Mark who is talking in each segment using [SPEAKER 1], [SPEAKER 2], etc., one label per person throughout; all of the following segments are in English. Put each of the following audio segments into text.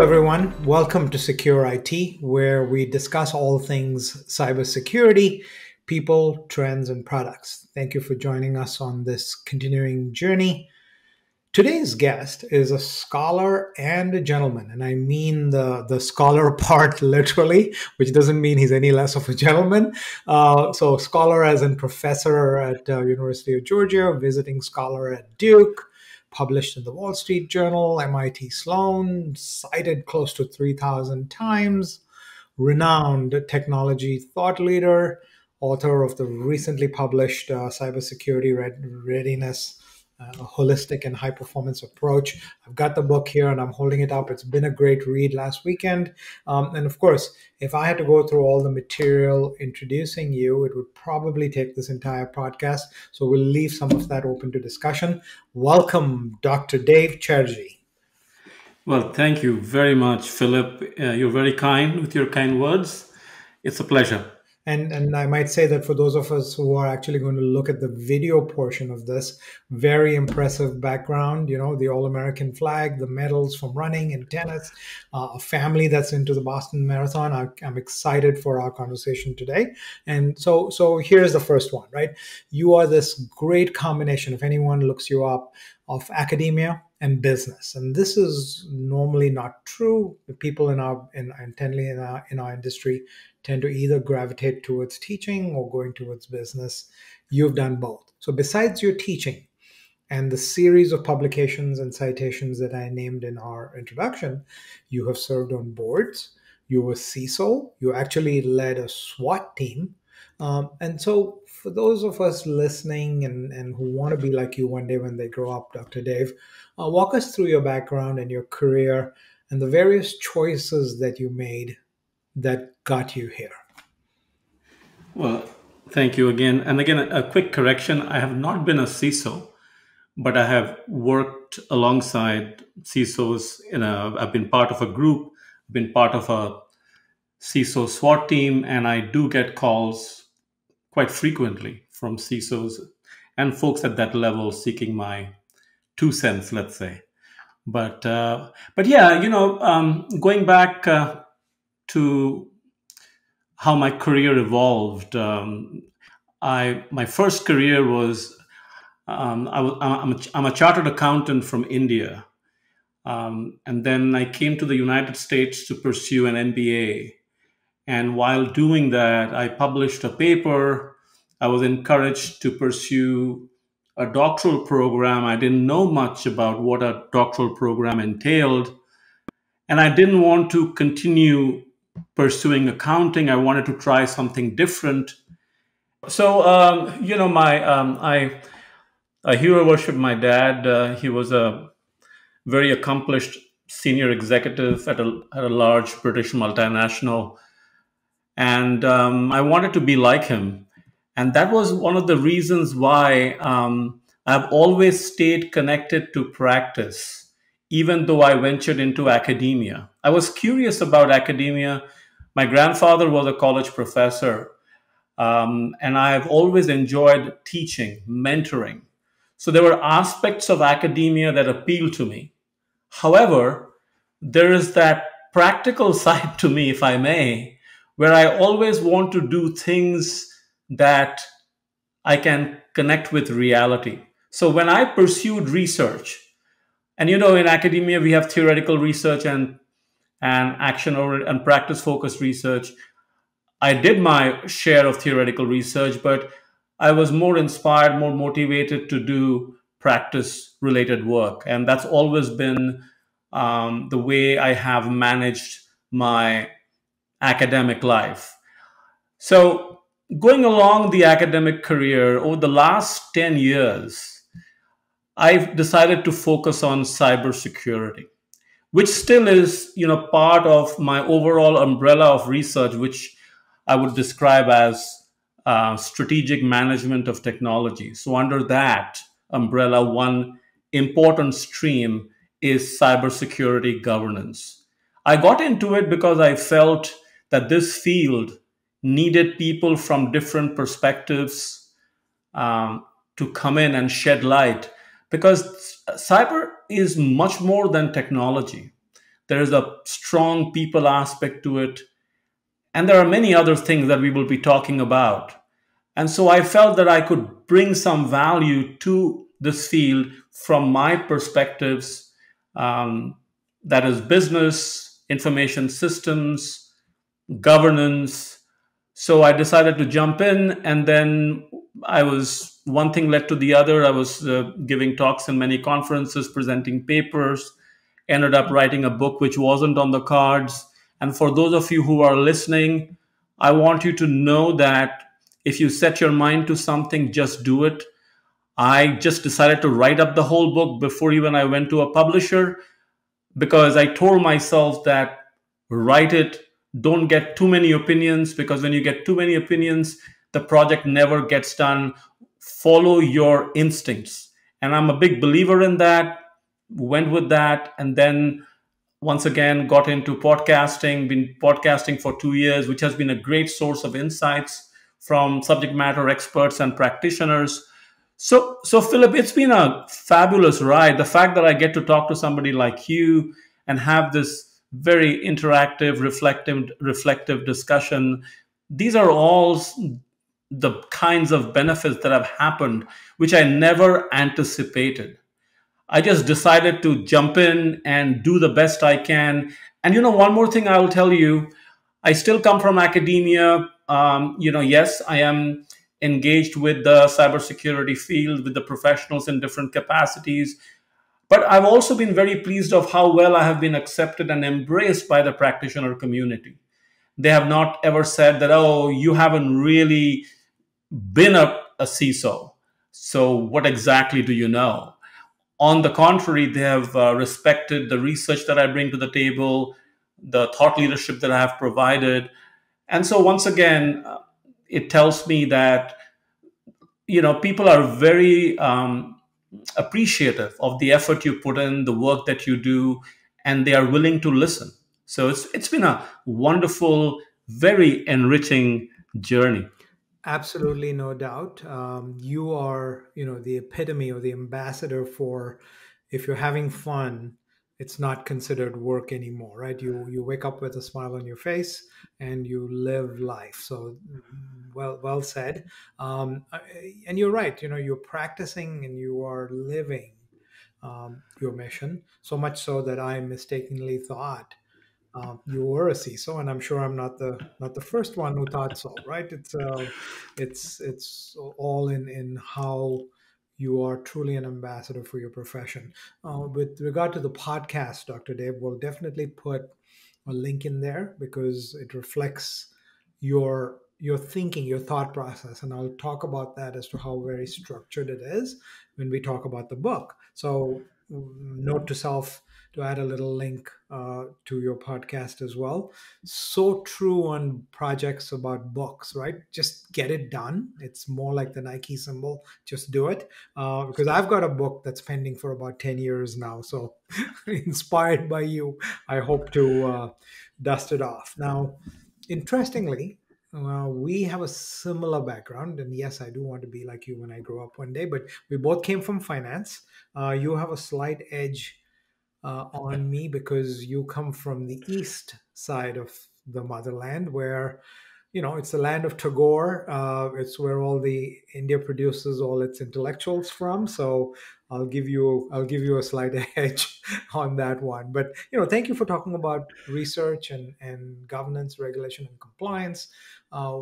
[SPEAKER 1] everyone. Welcome to SecurIT, where we discuss all things cybersecurity, people, trends, and products. Thank you for joining us on this continuing journey. Today's guest is a scholar and a gentleman, and I mean the scholar part literally, which doesn't mean he's any less of a gentleman. So scholar as in professor at University of Georgia, visiting scholar at Duke, published in the Wall Street Journal, MIT Sloan, cited close to 3,000 times, renowned technology thought leader, author of the recently published Cybersecurity Readiness, a holistic and high performance approach. I've got the book here and I'm holding it up. It's been a great read last weekend. And of course, if I had to go through all the material introducing you, it would probably take this entire podcast. So we'll leave some of that open to discussion. Welcome, Dr. Dave Chatterjee.
[SPEAKER 2] Well, thank you very much, Philip. You're very kind with your kind words. It's a pleasure.
[SPEAKER 1] And I might say that for those of us who are actually going to look at the video portion of this, very impressive background, the All-American flag, the medals from running and tennis, a family that's into the Boston Marathon. I'm excited for our conversation today. And so here's the first one, right? You are this great combination, if anyone looks you up, of academia and business. And this is normally not true. The people in our industry tend to either gravitate towards teaching or going towards business. You've done both. So besides your teaching and the series of publications and citations that I named in our introduction, you have served on boards, you were CISO, you actually led a SWAT team. And so for those of us listening and who want to be like you one day when they grow up, Dr. Dave, walk us through your background and your career and the various choices that you made that got you here.
[SPEAKER 2] Well, thank you again. And again, a quick correction. I have not been a CISO, but I have worked alongside CISOs. I've been part of a group, been part of a CISO SWAT team, and I do get calls quite frequently from CISOs and folks at that level seeking my 2 cents, let's say. But yeah, going back to how my career evolved. My first career was I'm a chartered accountant from India, and then I came to the United States to pursue an MBA. And while doing that, I published a paper. I was encouraged to pursue a doctoral program. I didn't know much about what a doctoral program entailed, and I didn't want to continue pursuing accounting. I wanted to try something different. So, I hero worship my dad. He was a very accomplished senior executive at a large British multinational. And I wanted to be like him. And that was one of the reasons why I've always stayed connected to practice, even though I ventured into academia. I was curious about academia. My grandfather was a college professor, and I've always enjoyed teaching, mentoring. So there were aspects of academia that appealed to me. However, there is that practical side to me, if I may, where I always want to do things that I can connect with reality. So when I pursued research, and in academia, we have theoretical research and action and practice focused research. I did my share of theoretical research, but I was more inspired, more motivated to do practice related work. And that's always been the way I have managed my academic life. So going along the academic career over the last 10 years, I've decided to focus on cybersecurity, which still is, part of my overall umbrella of research, which I would describe as strategic management of technology. So under that umbrella, one important stream is cybersecurity governance. I got into it because I felt that this field needed people from different perspectives to come in and shed light, because cyber is much more than technology. There is a strong people aspect to it. And there are many other things that we will be talking about. And so I felt that I could bring some value to this field from my perspectives, um, that is, business, information systems, governance. So I decided to jump in, and then I was one thing led to the other. I was giving talks in many conferences, presenting papers, ended up writing a book which wasn't on the cards. And for those of you who are listening, I want you to know that if you set your mind to something, just do it. I just decided to write up the whole book before even I went to a publisher, because I told myself that write it, don't get too many opinions, because when you get too many opinions, the project never gets done. Follow your instincts. And I'm a big believer in that. Went with that, and then once again got into podcasting, been podcasting for 2 years, which has been a great source of insights from subject matter experts and practitioners. So Philip, it's been a fabulous ride. The fact that I get to talk to somebody like you and have this very interactive, reflective discussion, these are all the kinds of benefits that have happened, which I never anticipated. I just decided to jump in and do the best I can. And one more thing I will tell you, I still come from academia. Yes, I am engaged with the cybersecurity field, with the professionals in different capacities. But I've also been very pleased of how well I have been accepted and embraced by the practitioner community. They have not ever said that, oh, you haven't really been a CISO. So what exactly do you know? On the contrary, they have respected the research that I bring to the table, the thought leadership that I have provided. And so once again, it tells me that people are very appreciative of the effort you put in, the work that you do, and they are willing to listen. So it's been a wonderful, very enriching journey.
[SPEAKER 1] Absolutely, no doubt. You are, the epitome or the ambassador for, if you're having fun, it's not considered work anymore, right? You wake up with a smile on your face and you live life. So, well said. And you're right. You're practicing and you are living your mission. So much so that I mistakenly thought you were a CISO, and I'm sure I'm not the first one who thought so, right? It's all in how you are truly an ambassador for your profession. With regard to the podcast, Dr. Dave, we'll definitely put a link in there because it reflects your thinking, your thought process, and I'll talk about that as to how very structured it is when we talk about the book. So, note to self to add a little link to your podcast as well. So true on projects about books, right? Just get it done. It's more like the Nike symbol. Just do it. Because I've got a book that's pending for about 10 years now. So, inspired by you, I hope to dust it off. Now, interestingly, we have a similar background. And yes, I do want to be like you when I grow up one day, but we both came from finance. You have a slight edge on me because you come from the east side of the motherland where it's the land of Tagore. It's where all the India produces all its intellectuals from. So I'll give you a slight edge on that one. But thank you for talking about research and governance, regulation, and compliance. Uh,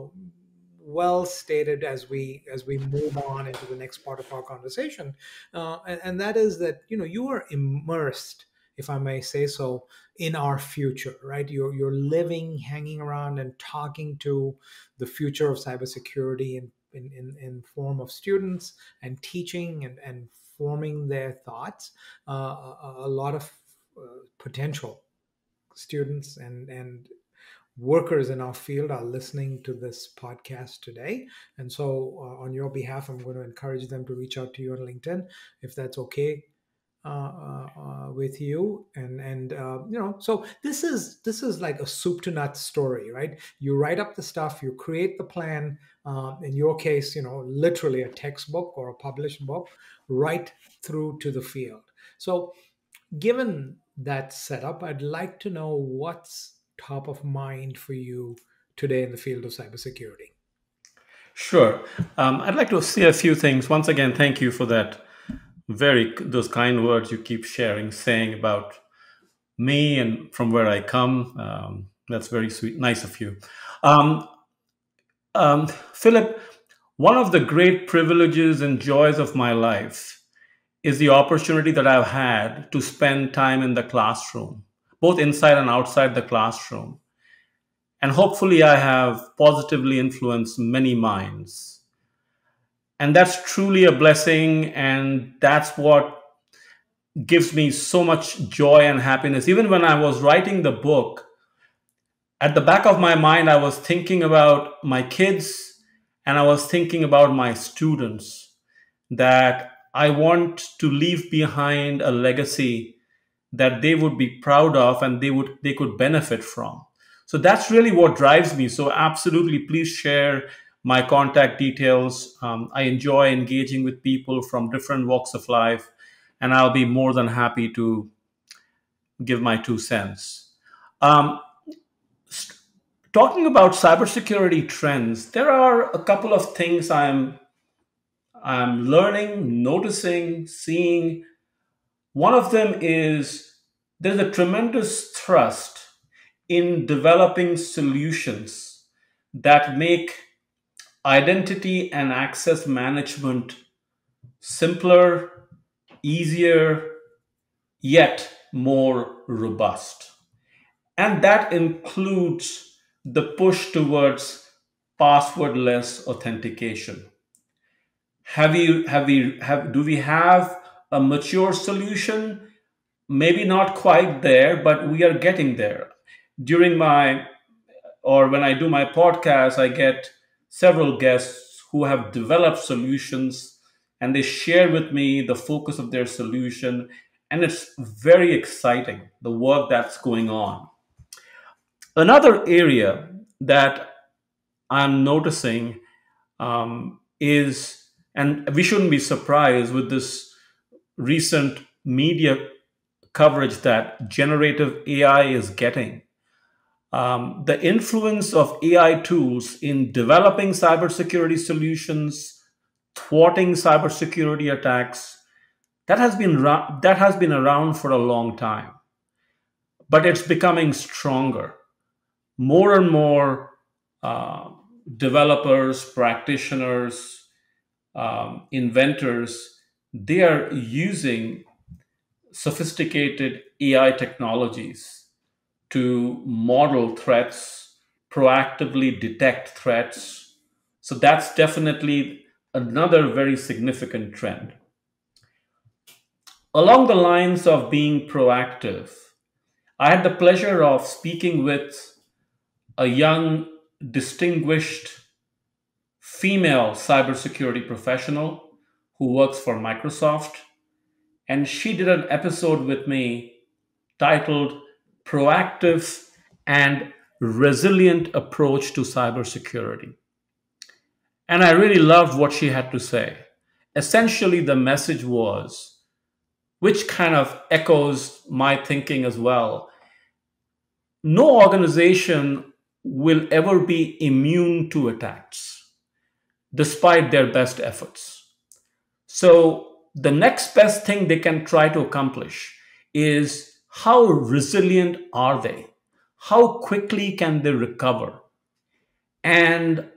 [SPEAKER 1] well stated as we move on into the next part of our conversation, and that is that you are immersed, if I may say so, in our future, right? You're living, hanging around, and talking to the future of cybersecurity in form of students and teaching and forming their thoughts. A lot of potential students and workers in our field are listening to this podcast today. And so, on your behalf, I'm going to encourage them to reach out to you on LinkedIn if that's okay with you. So this is like a soup to nuts story, right? You write up the stuff, you create the plan. In your case, literally a textbook or a published book, right through to the field. So, given that setup, I'd like to know what's top of mind for you today in the field of cybersecurity.
[SPEAKER 2] Sure. I'd like to say a few things. Once again, thank you for that those kind words you keep sharing, saying about me and from where I come. That's very sweet, nice of you. Um, Philip, one of the great privileges and joys of my life is the opportunity that I've had to spend time in the classroom, both inside and outside the classroom. And hopefully, I have positively influenced many minds. And that's truly a blessing. And that's what gives me so much joy and happiness. Even when I was writing the book, at the back of my mind, I was thinking about my kids and I was thinking about my students, that I want to leave behind a legacy that they would be proud of and they could benefit from. So that's really what drives me. So absolutely, please share my contact details. I enjoy engaging with people from different walks of life, and I'll be more than happy to give my 2 cents. Um, Talking about cybersecurity trends, there are a couple of things I'm learning, noticing, seeing. One of them is there's a tremendous thrust in developing solutions that make identity and access management simpler, easier, yet more robust. And that includes the push towards passwordless authentication. Do we have a mature solution? Maybe not quite there, but we are getting there. During my or when I do my podcast, I get several guests who have developed solutions and they share with me the focus of their solution. And it's very exciting, the work that's going on. Another area that I'm noticing is, and we shouldn't be surprised with this recent media coverage that generative AI is getting. The influence of AI tools in developing cybersecurity solutions, thwarting cybersecurity attacks, that has been around for a long time, but it's becoming stronger. More and more uh, developers, practitioners, inventors, they are using sophisticated AI technologies to model threats, proactively detect threats. So that's definitely another very significant trend. Along the lines of being proactive, I had the pleasure of speaking with a young, distinguished female cybersecurity professional who works for Microsoft. And she did an episode with me titled Proactive and Resilient Approach to Cybersecurity. And I really loved what she had to say. Essentially, the message was, which kind of echoes my thinking as well, no organization will ever be immune to attacks, despite their best efforts. So, the next best thing they can try to accomplish is how resilient are they? How quickly can they recover? And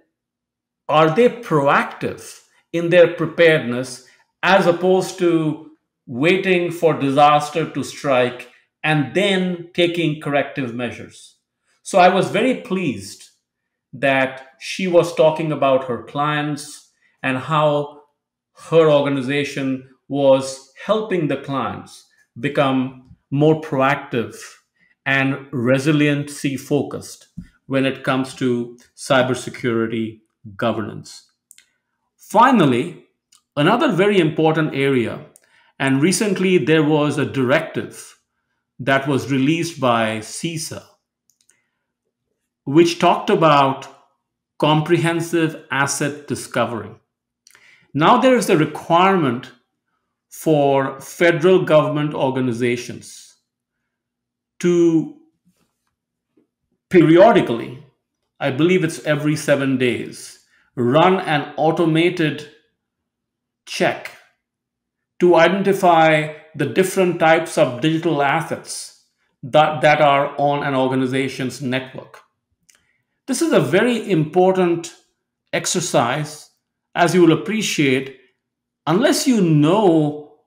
[SPEAKER 2] are they proactive in their preparedness as opposed to waiting for disaster to strike and then taking corrective measures? So I was very pleased that she was talking about her clients and how her organization was helping the clients become more proactive and resiliency focused when it comes to cybersecurity governance. Finally, another very important area, and recently there was a directive that was released by CISA, which talked about comprehensive asset discovery. Now there is a requirement for federal government organizations to periodically, I believe it's every 7 days, run an automated check to identify the different types of digital assets that are on an organization's network. This is a very important exercise, as you will appreciate. Unless you know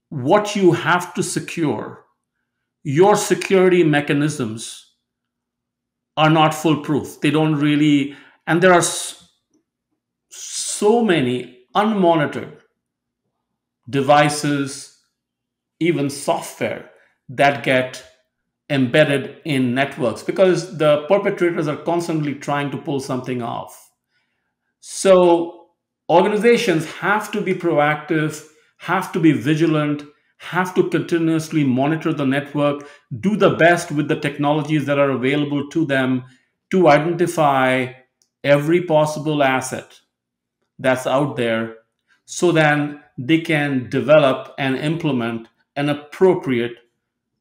[SPEAKER 2] what you have to secure, your security mechanisms are not foolproof. They don't really, and there are so many unmonitored devices, even software that get embedded in networks because the perpetrators are constantly trying to pull something off. So organizations have to be proactive, have to be vigilant, have to continuously monitor the network, do the best with the technologies that are available to them to identify every possible asset that's out there so then they can develop and implement an appropriate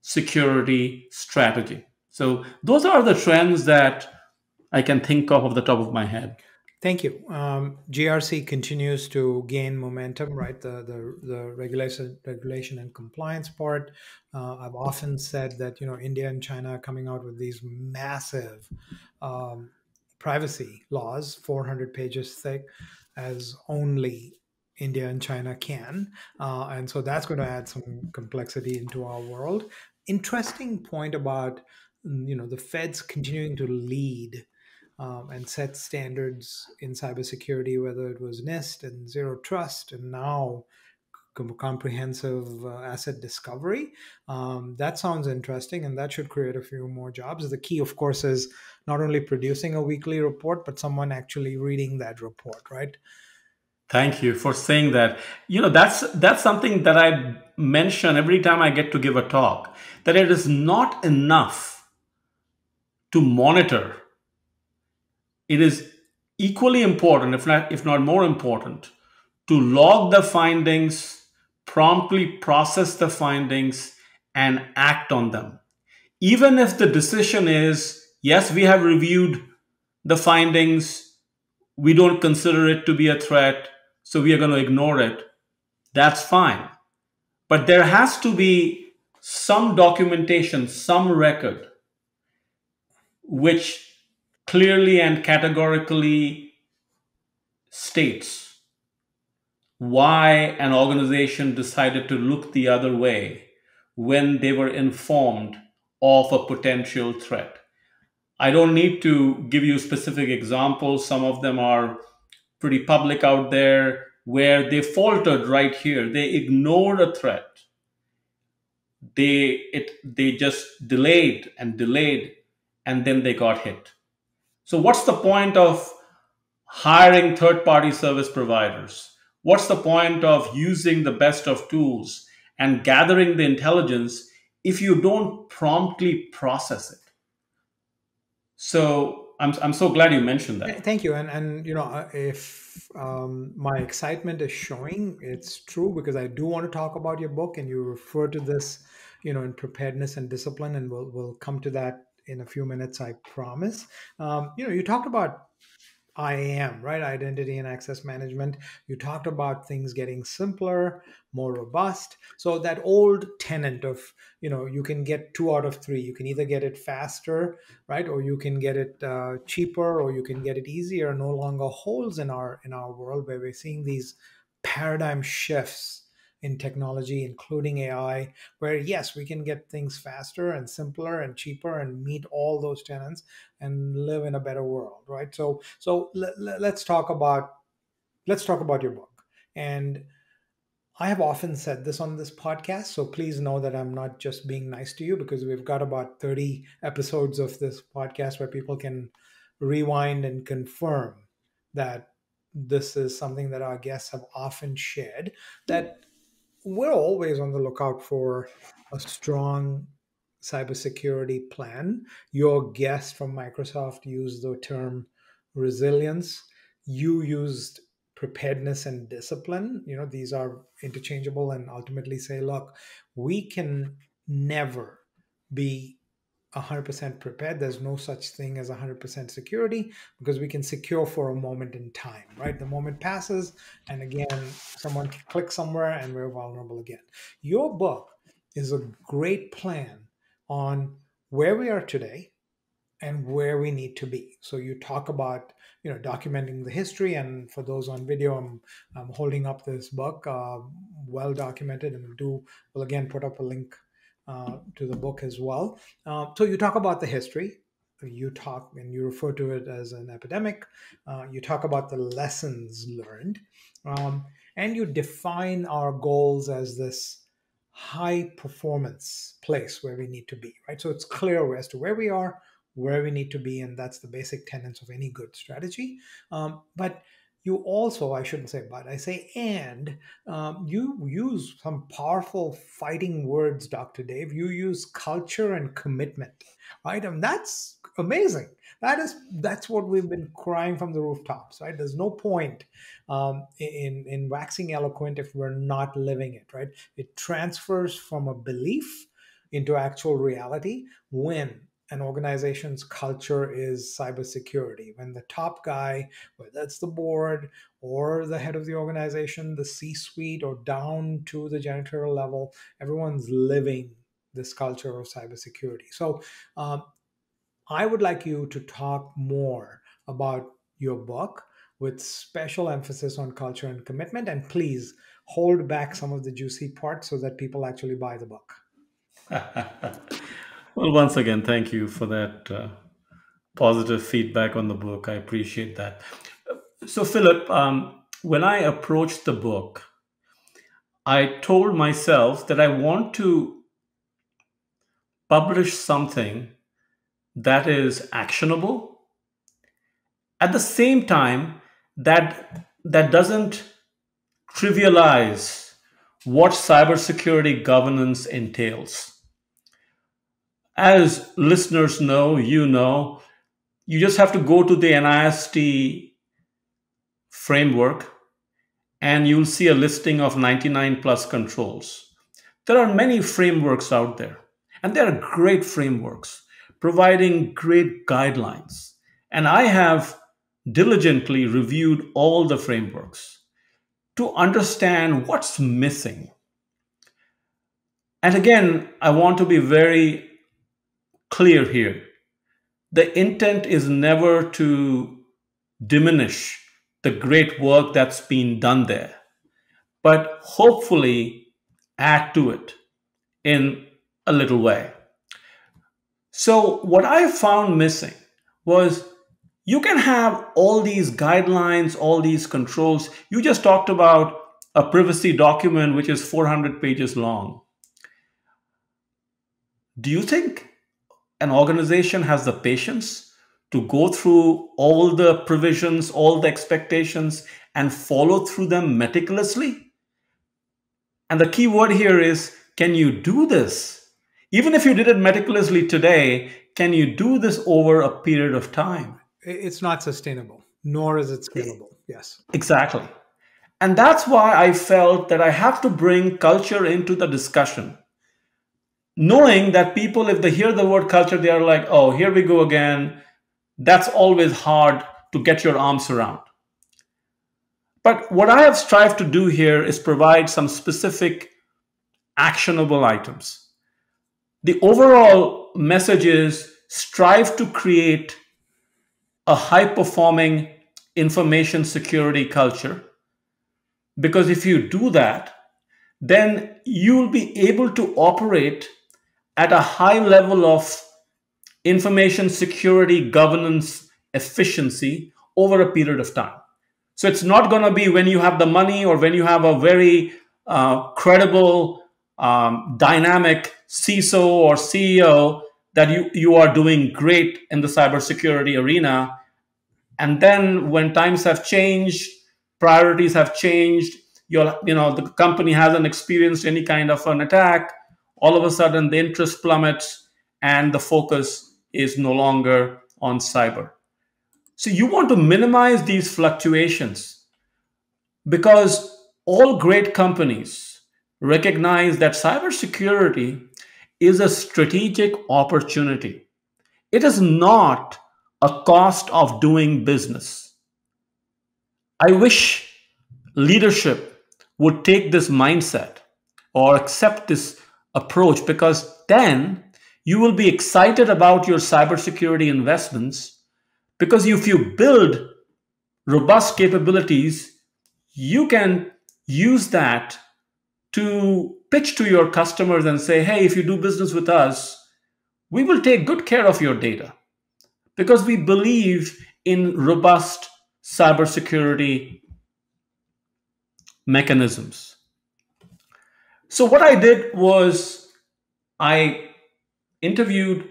[SPEAKER 2] security strategy. So those are the trends that I can think of the top of my head.
[SPEAKER 1] Thank you. GRC continues to gain momentum, right? The regulation and compliance part. I've often said that India and China are coming out with these massive um, privacy laws, 400 pages thick, as only India and China can, and so that's going to add some complexity into our world. Interesting point about the Feds continuing to lead and set standards in cybersecurity, whether it was NIST and Zero Trust, and now comprehensive asset discovery. That sounds interesting, and that should create a few more jobs. The key, of course, is not only producing a weekly report, but someone actually reading that report, right?
[SPEAKER 2] Thank you for saying that. That's something that I mention every time I get to give a talk, that it is not enough to monitor. It is equally important, if not more important, to log the findings, promptly process the findings, and act on them. Even if the decision is, yes, we have reviewed the findings, we don't consider it to be a threat, so we are going to ignore it, that's fine. But there has to be some documentation, some record, which clearly and categorically states why an organization decided to look the other way when they were informed of a potential threat. I don't need to give you specific examples. Some of them are pretty public out there where they faltered right here. They ignored a threat. They just delayed and delayed, and then they got hit. So what's the point of hiring third party service providers? What's the point of using the best of tools and gathering the intelligence if you don't promptly process it? So I'm so glad you mentioned that.
[SPEAKER 1] Thank you. And if my excitement is showing, it's true because I do want to talk about your book, and you refer to this, in preparedness and discipline, and we'll come to that in a few minutes, I promise. You talked about IAM, right? Identity and access management. You talked about things getting simpler, more robust. So that old tenant of, you can get two out of three. You can either get it faster, right, or you can get it cheaper, or you can get it easier. No longer holds in our world, where we're seeing these paradigm shifts in technology, including AI, where yes, we can get things faster and simpler and cheaper and meet all those tenants and live in a better world, right? So let's talk about your book. And I have often said this on this podcast, so please know that I'm not just being nice to you, because we've got about 30 episodes of this podcast where people can rewind and confirm that this is something that our guests have often shared, that we're always on the lookout for a strong cybersecurity plan. Your guest from Microsoft used the term resilience. You used preparedness and discipline. These are interchangeable, and ultimately say, look, we can never be 100% prepared. There's no such thing as 100% security because we can secure for a moment in time, right? The moment passes, and again, someone clicks somewhere and we're vulnerable again. Your book is a great plan on where we are today and where we need to be. So you talk about, documenting the history, and for those on video, I'm holding up this book, well documented, and will again put up a link to the book as well. So you talk about the history. You talk and you refer to it as an epidemic. You talk about the lessons learned, um, and you define our goals as this high performance place where we need to be, right? So it's clear as to where we are, where we need to be, and that's the basic tenets of any good strategy. But you also, I shouldn't say but, I say and, you use some powerful fighting words, Dr. Dave. You use culture and commitment, right? And that's amazing. That's what we've been crying from the rooftops, right? There's no point in waxing eloquent if we're not living it, right? It transfers from a belief into actual reality when an organization's culture is cybersecurity. When the top guy, whether it's the board or the head of the organization, the C suite, or down to the janitorial level, everyone's living this culture of cybersecurity. So, I would like you to talk more about your book with special emphasis on culture and commitment. And please hold back some of the juicy parts so that people actually buy the book.
[SPEAKER 2] Well, once again, thank you for that positive feedback on the book. I appreciate that. So, Philip, when I approached the book, I told myself that I want to publish something that is actionable at the same time that doesn't trivialize what cybersecurity governance entails. As listeners know, you just have to go to the NIST framework and you'll see a listing of 99 plus controls. There are many frameworks out there, and they are great frameworks providing great guidelines. And I have diligently reviewed all the frameworks to understand what's missing. And again, I want to be very clear here. The intent is never to diminish the great work that's been done there, but hopefully add to it in a little way. So, what I found missing was you can have all these guidelines, all these controls. You just talked about a privacy document which is 400 pages long. Do you think an organization has the patience to go through all the provisions, all the expectations, and follow through them meticulously? And the key word here is, can you do this? Even if you did it meticulously today, can you do this over a period of time?
[SPEAKER 1] It's not sustainable, nor is it scalable. Yes.
[SPEAKER 2] Exactly. And that's why I felt that I have to bring culture into the discussion. Knowing that people, if they hear the word culture, they are like, oh, here we go again. That's always hard to get your arms around. But what I have strived to do here is provide some specific actionable items. The overall message is strive to create a high performing information security culture. Because if you do that, then you'll be able to operate at a high level of information security governance efficiency over a period of time. So it's not going to be when you have the money or when you have a very credible, dynamic CISO or CEO that you are doing great in the cybersecurity arena. And then when times have changed, priorities have changed, the company hasn't experienced any kind of an attack, all of a sudden the interest plummets and the focus is no longer on cyber. So you want to minimize these fluctuations because all great companies recognize that cybersecurity is a strategic opportunity. It is not a cost of doing business. I wish leadership would take this mindset or accept this approach, because then you will be excited about your cybersecurity investments, because if you build robust capabilities, you can use that to pitch to your customers and say, hey, if you do business with us, we will take good care of your data, because we believe in robust cybersecurity mechanisms. So, what I did was I interviewed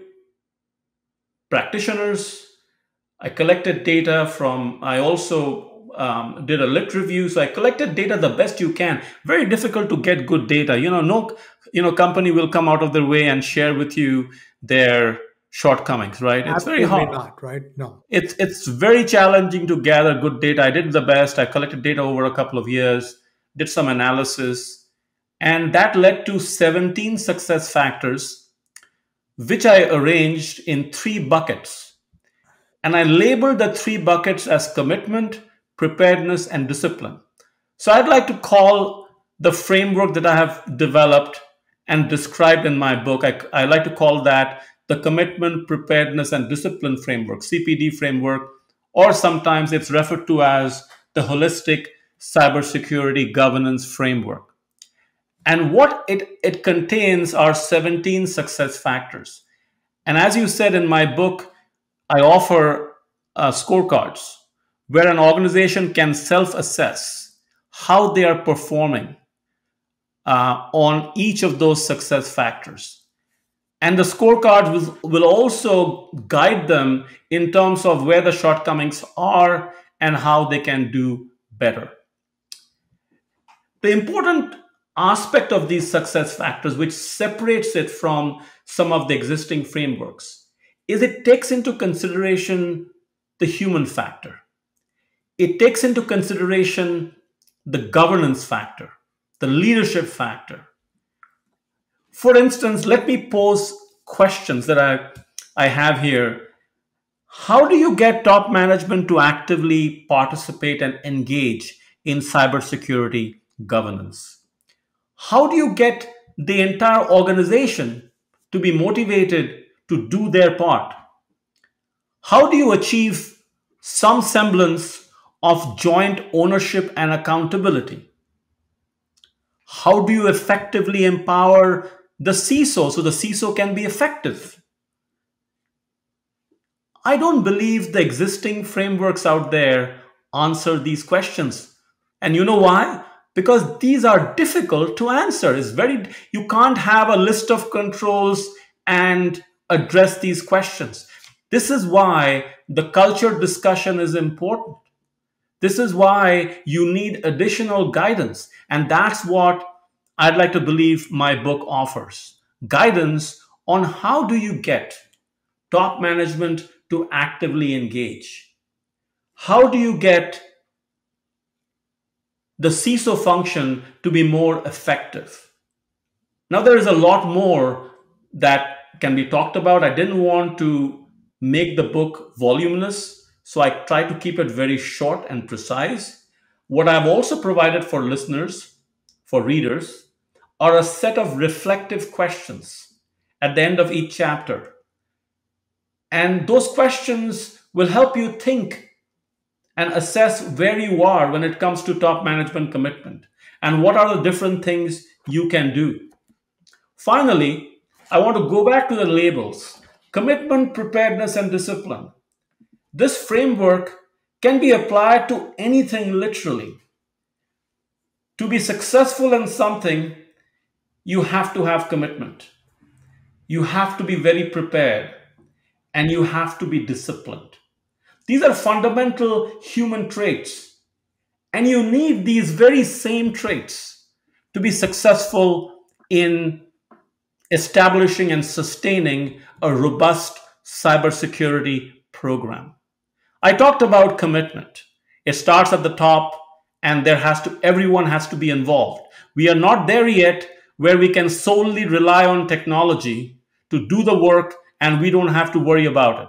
[SPEAKER 2] practitioners, I collected data from, I also did a lit review. So I collected data the best you can. Very difficult to get good data. No, company will come out of their way and share with you their shortcomings, right? It's very
[SPEAKER 1] Absolutely
[SPEAKER 2] hard.
[SPEAKER 1] not, right? No.
[SPEAKER 2] It's very challenging to gather good data. I did the best. I collected data over a couple of years, did some analysis, and that led to 17 success factors, which I arranged in 3 buckets. And I labeled the 3 buckets as commitment, preparedness, and discipline. So I'd like to call the framework that I have developed and described in my book, I like to call that the commitment, preparedness, and discipline framework, CPD framework, or sometimes it's referred to as the holistic cybersecurity governance framework. And what it contains are 17 success factors. And as you said in my book, I offer scorecards where an organization can self assess how they are performing on each of those success factors. And the scorecards will also guide them in terms of where the shortcomings are and how they can do better. The important aspect of these success factors, which separates it from some of the existing frameworks, is it takes into consideration the human factor. It takes into consideration the governance factor, the leadership factor. For instance, let me pose questions that I have here. How do you get top management to actively participate and engage in cybersecurity governance? How do you get the entire organization to be motivated to do their part? How do you achieve some semblance of joint ownership and accountability? How do you effectively empower the CISO so the CISO can be effective? I don't believe the existing frameworks out there answer these questions. And you know why? Because these are difficult to answer. You can't have a list of controls and address these questions. This is why the culture discussion is important. This is why you need additional guidance. And that's what I'd like to believe my book offers. Guidance on how do you get top management to actively engage? How do you get the CISO function to be more effective? Now, there is a lot more that can be talked about. I didn't want to make the book voluminous, so I tried to keep it very short and precise. What I've also provided for listeners, for readers, are a set of reflective questions at the end of each chapter. And those questions will help you think and assess where you are when it comes to top management commitment and what are the different things you can do. Finally, I want to go back to the labels: commitment, preparedness, and discipline. This framework can be applied to anything literally. To be successful in something, you have to have commitment. You have to be very prepared and you have to be disciplined. These are fundamental human traits, and you need these very same traits to be successful in establishing and sustaining a robust cybersecurity program. I talked about commitment. It starts at the top and everyone has to be involved. We are not there yet, where we can solely rely on technology to do the work and we don't have to worry about it.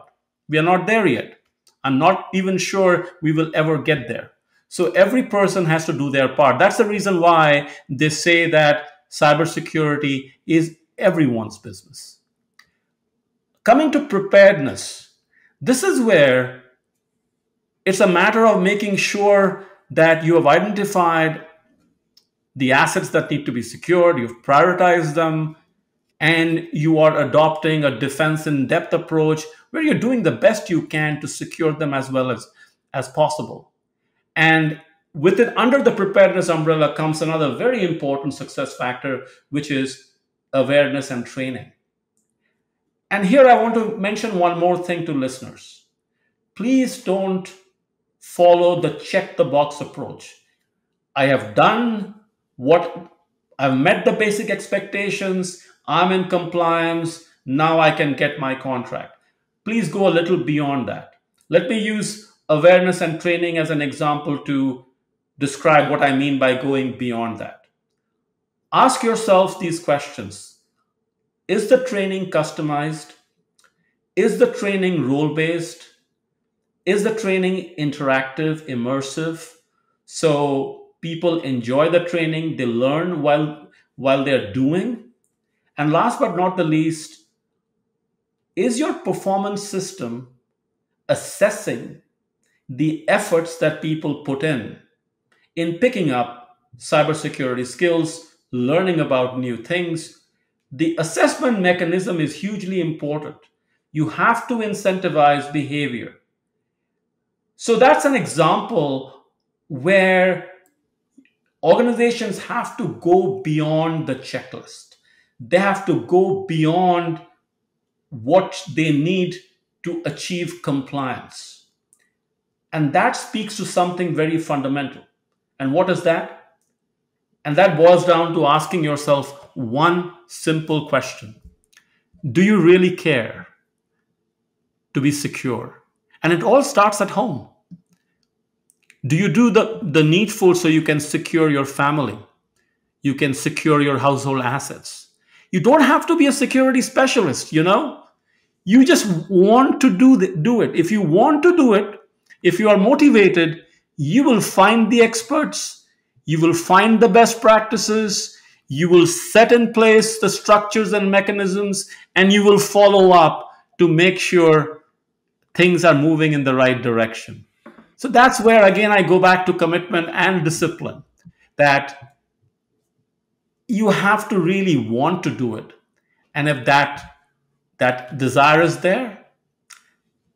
[SPEAKER 2] We are not there yet. I'm not even sure we will ever get there. So every person has to do their part. That's the reason why they say that cybersecurity is everyone's business. Coming to preparedness, this is where it's a matter of making sure that you have identified the assets that need to be secured, you've prioritized them, and you are adopting a defense in depth approach where you're doing the best you can to secure them as possible. And with it, under the preparedness umbrella comes another very important success factor, which is awareness and training. And here I want to mention one more thing to listeners. Please don't follow the check the box approach. I have done what I've met the basic expectations, I'm in compliance, now I can get my contract. Please go a little beyond that. Let me use awareness and training as an example to describe what I mean by going beyond that. Ask yourself these questions. Is the training customized? Is the training role based? Is the training interactive, immersive? So people enjoy the training, they learn while they're doing. And last but not the least, is your performance system assessing the efforts that people put in picking up cybersecurity skills, learning about new things? The assessment mechanism is hugely important. You have to incentivize behavior. So that's an example where organizations have to go beyond the checklist. They have to go beyond what they need to achieve compliance. And that speaks to something very fundamental. And what is that? And that boils down to asking yourself one simple question: do you really care to be secure? And it all starts at home. Do you do the needful so you can secure your family? You can secure your household assets. You don't have to be a security specialist, you know? You just want to do it. If you want to do it, if you are motivated, you will find the experts, you will find the best practices, you will set in place the structures and mechanisms, and you will follow up to make sure things are moving in the right direction. So that's where, again, I go back to commitment and discipline, that you have to really want to do it. And if that desire is there,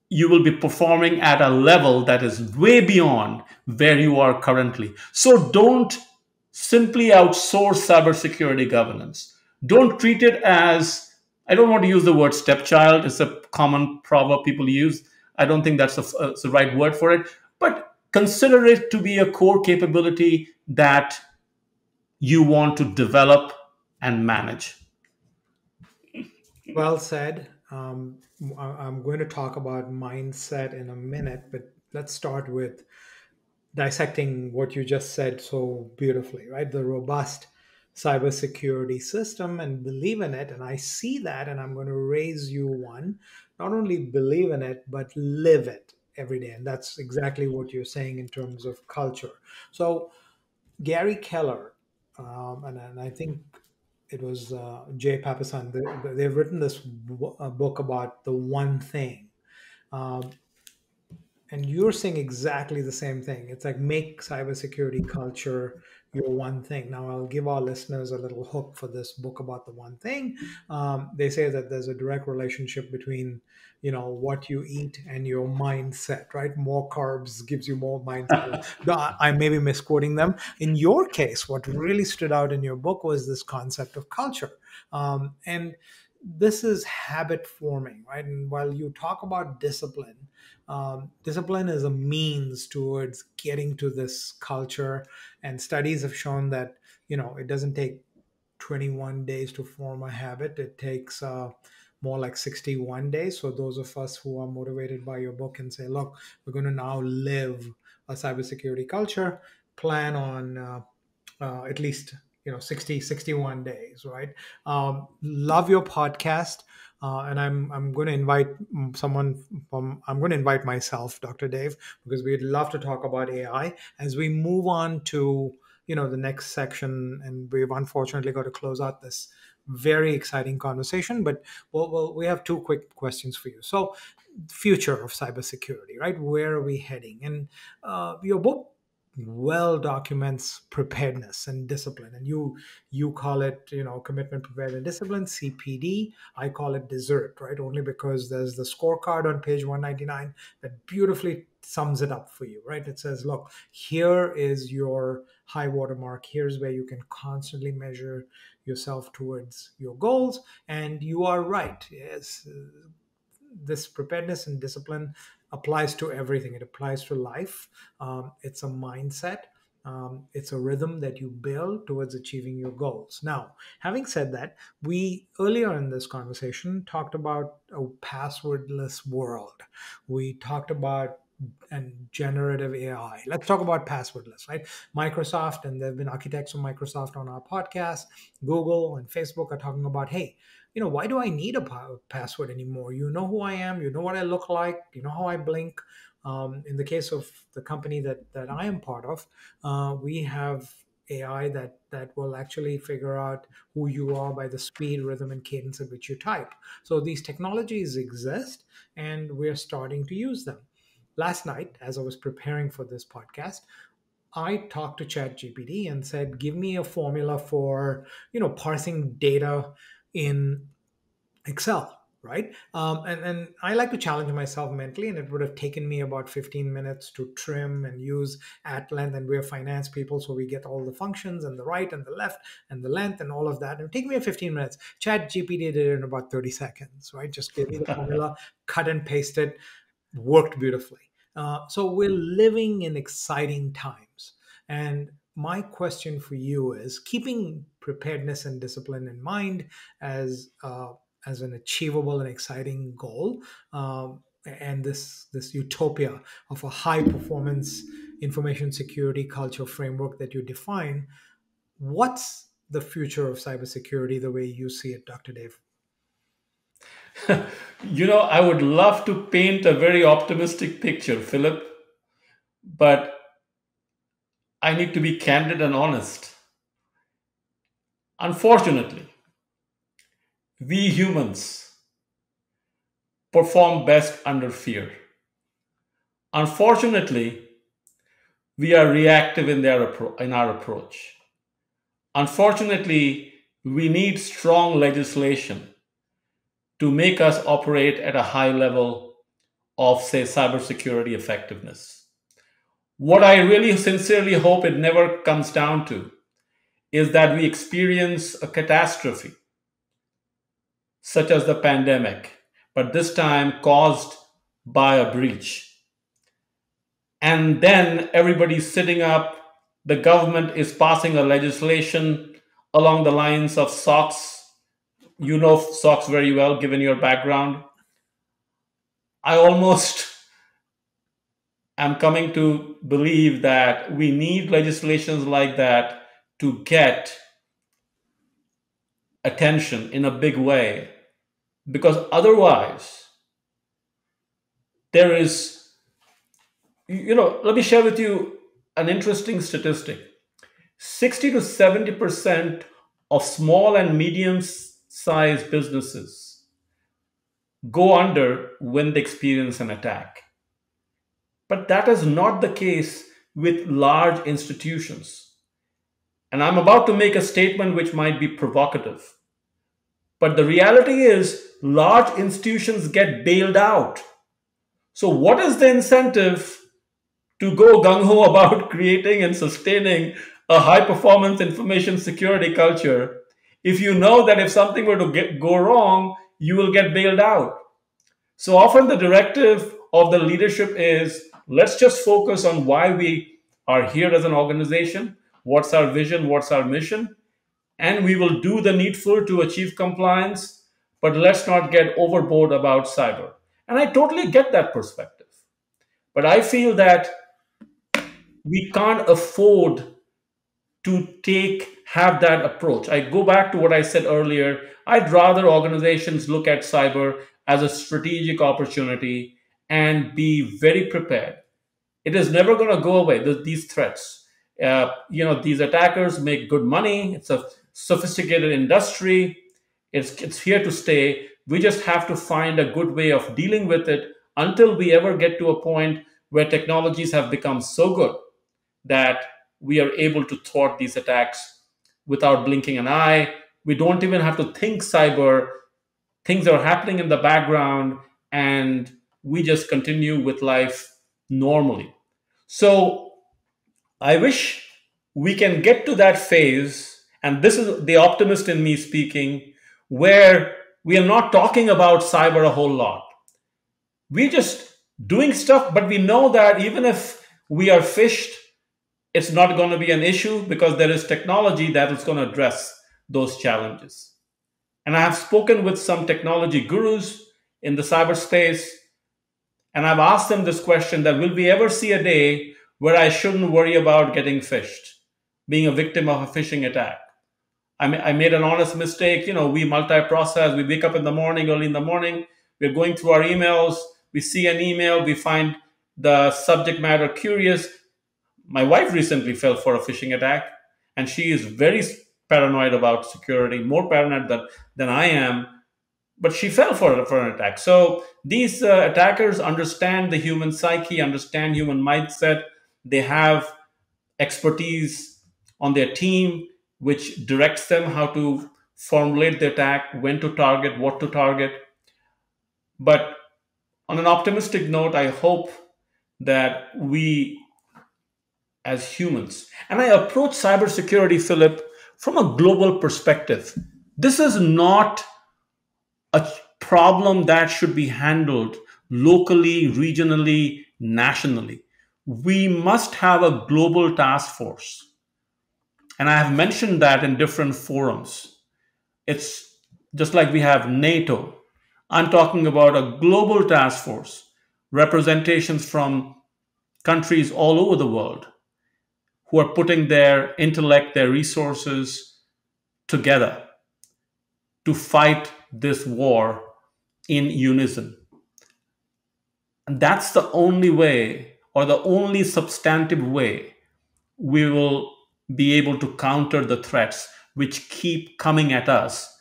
[SPEAKER 2] you will be performing at a level that is way beyond where you are currently. So don't simply outsource cybersecurity governance. Don't treat it as, I don't want to use the word stepchild, it's a common proverb people use. I don't think that's the right word for it, but consider it to be a core capability that you want to develop and manage.
[SPEAKER 1] Well said. I'm going to talk about mindset in a minute, but let's start with dissecting what you just said so beautifully, right? The robust cybersecurity system and believe in it. And I see that, and I'm going to raise you one. Not only believe in it, but live it every day. And that's exactly what you're saying in terms of culture. So, Gary Keller, and I think it was Jay Papasan, they've written this book about the one thing. Um, and you're saying exactly the same thing. It's like make cybersecurity culture your one thing. Now, I'll give our listeners a little hook for this book about the one thing. They say that there's a direct relationship between, what you eat and your mindset, right? More carbs gives you more mindset. I may be misquoting them. In your case, what really stood out in your book was this concept of culture. And this is habit forming, right? And while you talk about discipline, discipline is a means towards getting to this culture. And studies have shown that, it doesn't take 21 days to form a habit. It takes more like 61 days. So those of us who are motivated by your book and say, look, we're going to now live a cybersecurity culture, plan on at least 61 days, right? Love your podcast. And I'm going to invite someone from, I'm going to invite myself, Dr. Dave, because we'd love to talk about AI as we move on to, the next section. And we've unfortunately got to close out this very exciting conversation, but we have two quick questions for you. So, future of cybersecurity, right? Where are we heading? And your book well documents preparedness and discipline, and you call it, commitment, prepared, and discipline, CPD. I call it desert, right? Only because there's the scorecard on page 199 that beautifully sums it up for you, right? It says, look, here is your high watermark, here's where you can constantly measure yourself towards your goals. And you are right, yes, this preparedness and discipline applies to everything. It applies to life. It's a mindset. It's a rhythm that you build towards achieving your goals. Now, having said that, we earlier in this conversation talked about a passwordless world. We talked about and generative AI. Let's talk about passwordless, right? Microsoft, and there have been architects of Microsoft on our podcast. Google and Facebook are talking about, hey, why do I need a password anymore? You know who I am. You know what I look like. You know how I blink. In the case of the company that I am part of, we have AI that will actually figure out who you are by the speed, rhythm, and cadence at which you type. So these technologies exist, and we're starting to use them. Last night, as I was preparing for this podcast, I talked to ChatGPT and said, "Give me a formula for, parsing data in Excel." Right. And I like to challenge myself mentally, and it would have taken me about 15 minutes to trim and use at length. And we're finance people, so we get all the functions and the right and the left and the length and all of that. It would take me 15 minutes. Chat GPT did it in about 30 seconds, right? Just give me the formula, cut and paste it, worked beautifully. So we're living in exciting times. And my question for you is, keeping preparedness and discipline in mind as as an achievable and exciting goal, and this utopia of a high performance information security culture framework that you define, what's the future of cybersecurity the way you see it, Dr. Dave?
[SPEAKER 2] I would love to paint a very optimistic picture, Philip, but I need to be candid and honest. Unfortunately, we humans perform best under fear. Unfortunately, we are reactive in our approach. Unfortunately, we need strong legislation to make us operate at a high level of, say, cybersecurity effectiveness. What I really sincerely hope it never comes down to is that we experience a catastrophe, such as the pandemic, but this time caused by a breach. And then everybody's sitting up, the government is passing a legislation along the lines of SOX. You know SOX very well, given your background. I almost am coming to believe that we need legislations like that to get attention in a big way, because otherwise there is, let me share with you an interesting statistic. 60 to 70% of small and medium sized businesses go under when they experience an attack. But that is not the case with large institutions. And I'm about to make a statement which might be provocative. But the reality is, large institutions get bailed out. So, what is the incentive to go gung ho about creating and sustaining a high performance information security culture if you know that if something were to go wrong, you will get bailed out? So often the directive of the leadership is, let's just focus on why we are here as an organization, what's our vision, what's our mission, and we will do the needful to achieve compliance, but let's not get overboard about cyber. And I totally get that perspective. But I feel that we can't afford to take have that approach. I go back to what I said earlier. I'd rather organizations look at cyber as a strategic opportunity and be very prepared. It is never going to go away. These threats, these attackers make good money. It's a sophisticated industry. It's here to stay. We just have to find a good way of dealing with it until we ever get to a point where technologies have become so good that we are able to thwart these attacks without blinking an eye. We don't even have to think cyber. Things are happening in the background, and we just continue with life normally. So I wish we can get to that phase, and this is the optimist in me speaking, where we are not talking about cyber a whole lot. We're just doing stuff, but we know that even if we are phished, it's not going to be an issue because there is technology that is going to address those challenges. And I have spoken with some technology gurus in the cyberspace, and I've asked them this question: that will we ever see a day where I shouldn't worry about getting phished, being a victim of a phishing attack? I made an honest mistake. We multi-process. We wake up in the morning, early in the morning. We're going through our emails. We see an email. We find the subject matter curious. My wife recently fell for a phishing attack, and she is very paranoid about security, more paranoid than I am. But she fell for an attack. So these attackers understand the human psyche, understand human mindset. They have expertise on their team, which directs them how to formulate the attack, when to target, what to target. But on an optimistic note, I hope that we as humans, and I approach cybersecurity, Philip, from a global perspective. This is not a problem that should be handled locally, regionally, nationally. We must have a global task force. And I have mentioned that in different forums. It's just like we have NATO. I'm talking about a global task force, representations from countries all over the world who are putting their intellect, their resources together to fight this war in unison. And that's the only way, or the only substantive way, we will be able to counter the threats which keep coming at us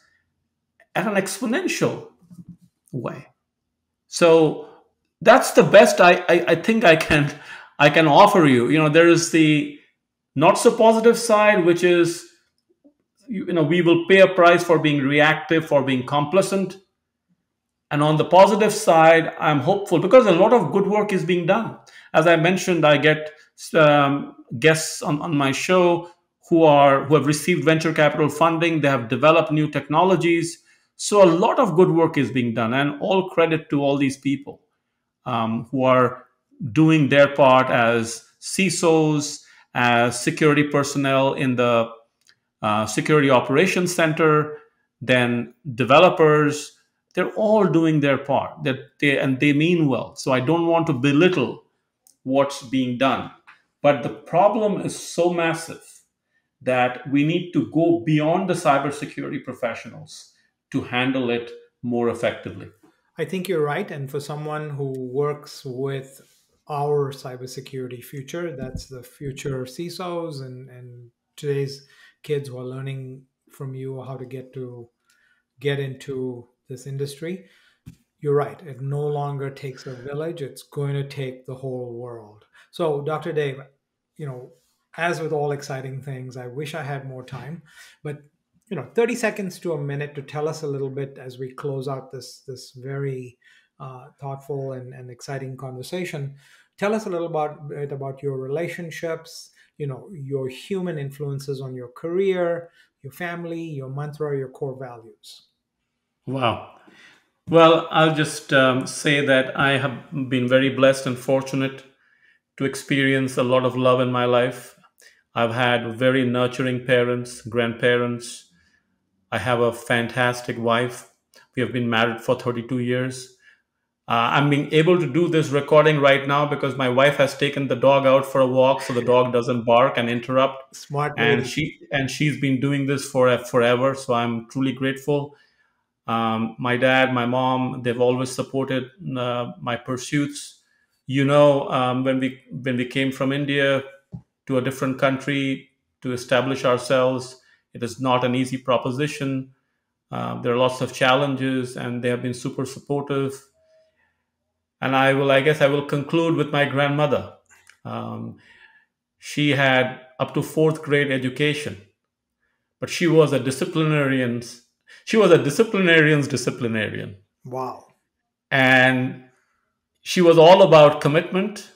[SPEAKER 2] at an exponential way. So that's the best I think I can offer you. There is the not so positive side, which is we will pay a price for being reactive, for being complacent. And on the positive side, I'm hopeful because a lot of good work is being done. As I mentioned, I get guests on my show who have received venture capital funding. They have developed new technologies. So a lot of good work is being done, and all credit to all these people who are doing their part as CISOs, as security personnel in the Security Operations Center, then developers. They're all doing their part. And they mean well. So I don't want to belittle what's being done. But the problem is so massive that we need to go beyond the cybersecurity professionals to handle it more effectively.
[SPEAKER 1] I think you're right. And for someone who works with our cybersecurity future, that's the future CISOs and today's kids who are learning from you how to get into this industry. You're right. It no longer takes a village. It's going to take the whole world. So, Dr. Dave, you know, as with all exciting things, I wish I had more time, but 30 seconds to a minute to tell us a little bit as we close out this very thoughtful and exciting conversation. Tell us a little bit about your relationships, your human influences on your career, your family, your mantra, your core values.
[SPEAKER 2] Wow. Well, I'll just say that I have been very blessed and fortunate to experience a lot of love in my life. I've had very nurturing parents, grandparents. I have a fantastic wife. We have been married for 32 years. I'm being able to do this recording right now because my wife has taken the dog out for a walk, so the dog doesn't bark and interrupt.
[SPEAKER 1] Smart
[SPEAKER 2] And
[SPEAKER 1] lady.
[SPEAKER 2] she's been doing this for forever. So I'm truly grateful. My dad, my mom, they've always supported my pursuits. When we came from India to a different country to establish ourselves, it is not an easy proposition. There are lots of challenges, and they have been super supportive. And I guess I will conclude with my grandmother. Um, she had up to fourth grade education, but she was a disciplinarian. She was a disciplinarian's disciplinarian.
[SPEAKER 1] Wow.
[SPEAKER 2] And she was all about commitment,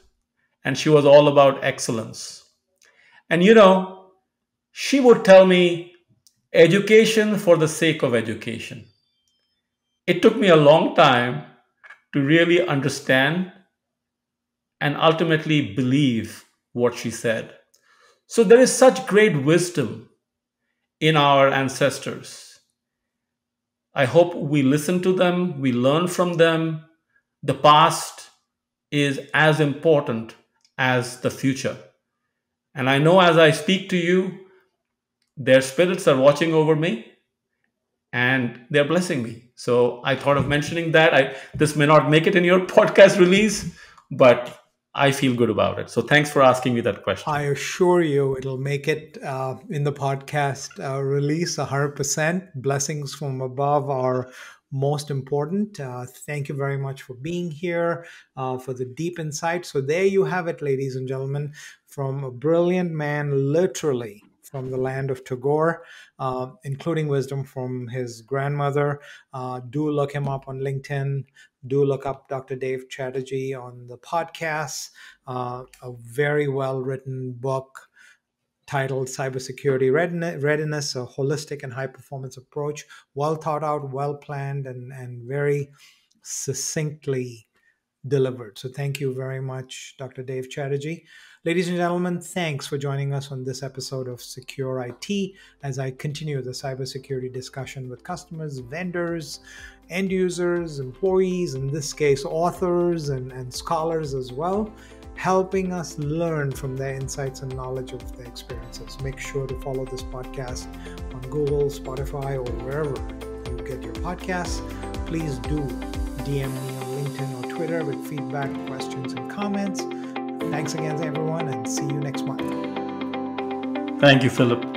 [SPEAKER 2] and she was all about excellence. And she would tell me education for the sake of education. It took me a long time to really understand and ultimately believe what she said. So there is such great wisdom in our ancestors. I hope we listen to them, we learn from them. The past is as important as the future. And I know as I speak to you, their spirits are watching over me and they're blessing me. So I thought of mentioning that. This may not make it in your podcast release, but I feel good about it. So thanks for asking me that
[SPEAKER 1] I
[SPEAKER 2] question.
[SPEAKER 1] assure you it'll make it in the podcast release 100%. Blessings from above are most important. Thank you very much for being here, for the deep insight. So, there you have it, ladies and gentlemen, from a brilliant man, literally from the land of Tagore, including wisdom from his grandmother. Do look him up on LinkedIn. Do look up Dr. Dave Chatterjee on the podcast. A very well written book titled Cybersecurity Readiness, a holistic and high performance approach, well thought out, well planned, and very succinctly delivered. So thank you very much, Dr. Dave Chatterjee. Ladies and gentlemen, thanks for joining us on this episode of SecurIT as I continue the cybersecurity discussion with customers, vendors, end users, employees, in this case, authors and scholars as well, helping us learn from their insights and knowledge of their experiences. Make sure to follow this podcast on Google, Spotify, or wherever you get your podcasts. Please do DM me on LinkedIn or Twitter with feedback, questions, and comments. Thanks again, everyone, and see you next month.
[SPEAKER 2] Thank you, Philip.